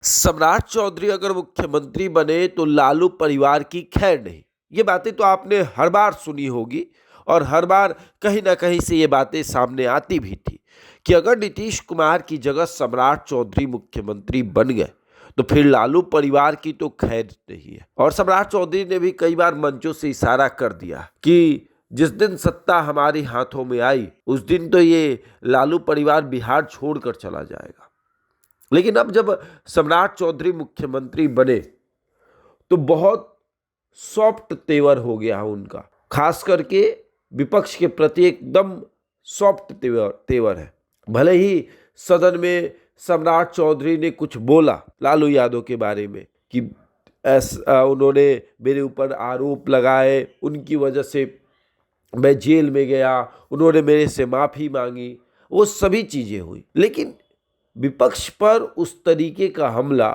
सम्राट चौधरी अगर मुख्यमंत्री बने तो लालू परिवार की खैर नहीं। ये बातें तो आपने हर बार सुनी होगी और हर बार कहीं ना कहीं से ये बातें सामने आती भी थी कि अगर नीतीश कुमार की जगह सम्राट चौधरी मुख्यमंत्री बन गए तो फिर लालू परिवार की तो खैर नहीं है। और सम्राट चौधरी ने भी कई बार मंचों से इशारा कर दिया कि जिस दिन सत्ता हमारे हाथों में आई उस दिन तो ये लालू परिवार बिहार छोड़कर चला जाएगा। लेकिन अब जब सम्राट चौधरी मुख्यमंत्री बने तो बहुत सॉफ्ट तेवर हो गया उनका, खास करके विपक्ष के प्रति एकदम सॉफ्ट तेवर है। भले ही सदन में सम्राट चौधरी ने कुछ बोला लालू यादव के बारे में कि उन्होंने मेरे ऊपर आरोप लगाए, उनकी वजह से मैं जेल में गया, उन्होंने मेरे से माफ़ी मांगी, वो सभी चीज़ें हुई, लेकिन विपक्ष पर उस तरीके का हमला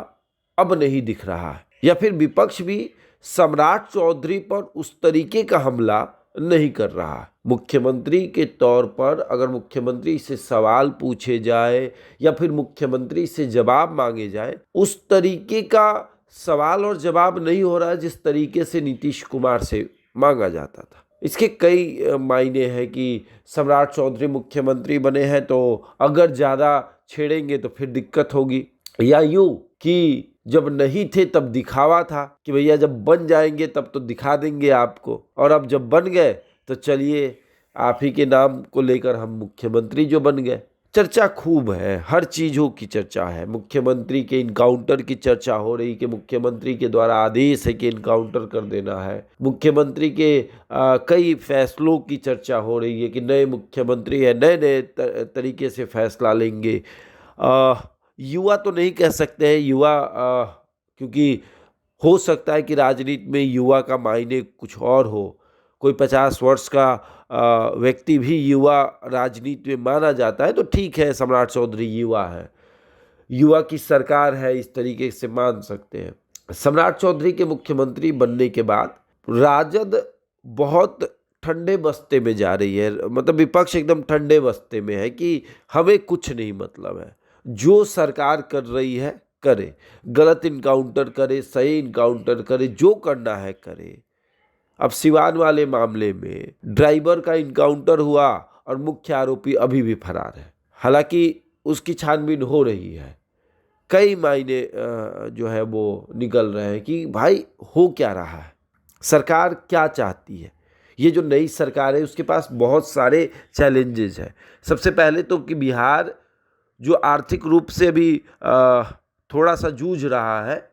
अब नहीं दिख रहा है, या फिर विपक्ष भी सम्राट चौधरी पर उस तरीके का हमला नहीं कर रहा है। मुख्यमंत्री के तौर पर अगर मुख्यमंत्री से सवाल पूछे जाए या फिर मुख्यमंत्री से जवाब मांगे जाए, उस तरीके का सवाल और जवाब नहीं हो रहा है जिस तरीके से नीतीश कुमार से मांगा जाता था। इसके कई मायने हैं कि सम्राट चौधरी मुख्यमंत्री बने हैं तो अगर ज़्यादा छेड़ेंगे तो फिर दिक्कत होगी, या यूं कि जब नहीं थे तब दिखावा था कि भैया जब बन जाएंगे तब तो दिखा देंगे आपको, और अब जब बन गए तो चलिए आप ही के नाम को लेकर हम मुख्यमंत्री जो बन गए। चर्चा खूब है, हर चीज़ों की चर्चा है। मुख्यमंत्री के इनकाउंटर की चर्चा हो रही कि मुख्यमंत्री के द्वारा आदेश है कि इनकाउंटर कर देना है। मुख्यमंत्री के कई फैसलों की चर्चा हो रही है कि नए मुख्यमंत्री है, नए नए तरीके से फैसला लेंगे। युवा तो नहीं कह सकते हैं युवा, क्योंकि हो सकता है कि राजनीति में युवा का मायने कुछ और हो। कोई 50 वर्ष का व्यक्ति भी युवा राजनीति में माना जाता है, तो ठीक है, सम्राट चौधरी युवा है, युवा की सरकार है, इस तरीके से मान सकते हैं। सम्राट चौधरी के मुख्यमंत्री बनने के बाद राजद बहुत ठंडे बस्ते में जा रही है, मतलब विपक्ष एकदम ठंडे बस्ते में है कि हमें कुछ नहीं मतलब है, जो सरकार कर रही है करे, गलत इनकाउंटर करे, सही इनकाउंटर करे, जो करना है करे। अब सिवान वाले मामले में ड्राइवर का इनकाउंटर हुआ और मुख्य आरोपी अभी भी फरार है, हालांकि उसकी छानबीन हो रही है। कई मायने जो है वो निकल रहे हैं कि भाई हो क्या रहा है, सरकार क्या चाहती है। ये जो नई सरकार है उसके पास बहुत सारे चैलेंजेस हैं। सबसे पहले तो कि बिहार जो आर्थिक रूप से भी थोड़ा सा जूझ रहा है,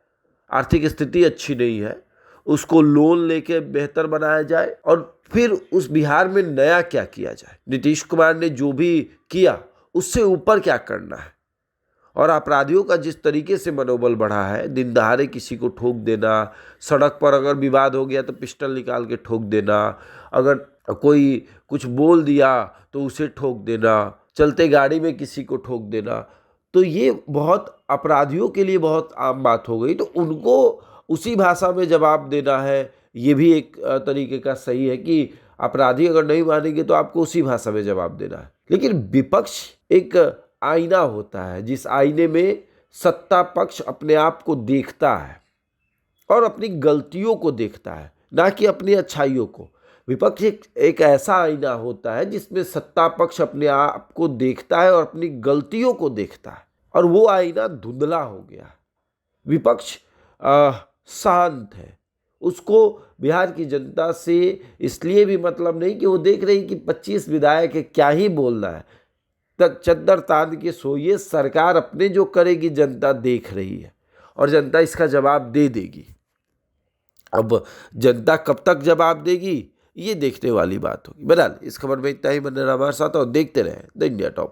आर्थिक स्थिति अच्छी नहीं है, उसको लोन लेके बेहतर बनाया जाए और फिर उस बिहार में नया क्या किया जाए। नीतीश कुमार ने जो भी किया उससे ऊपर क्या करना है। और अपराधियों का जिस तरीके से मनोबल बढ़ा है, दिन दहाड़े किसी को ठोक देना, सड़क पर अगर विवाद हो गया तो पिस्टल निकाल के ठोक देना, अगर कोई कुछ बोल दिया तो उसे ठोक देना, चलते गाड़ी में किसी को ठोक देना, तो ये बहुत अपराधियों के लिए बहुत आम बात हो गई। तो उनको उसी भाषा में जवाब देना है, ये भी एक तरीके का सही है कि अपराधी अगर नहीं मानेंगे तो आपको उसी भाषा में जवाब देना है। लेकिन विपक्ष एक आईना होता है, जिस आईने में सत्ता पक्ष अपने आप को देखता है और अपनी गलतियों को देखता है, ना कि अपनी अच्छाइयों को। विपक्ष एक ऐसा आईना होता है जिसमें सत्ता पक्ष अपने आप को देखता है और अपनी गलतियों को देखता है, और वो आईना धुंधला हो गया है। विपक्ष शांत है, उसको बिहार की जनता से इसलिए भी मतलब नहीं कि वो देख रही कि 25 विधायक है, क्या ही बोलना है, चद्दर तान के सोइए, सरकार अपने जो करेगी जनता देख रही है और जनता इसका जवाब दे देगी। अब जनता कब तक जवाब देगी ये देखने वाली बात होगी। बहरहाल इस खबर में इतना ही। बने रहा हमारे साथ और देखते रहें द इंडिया टॉप।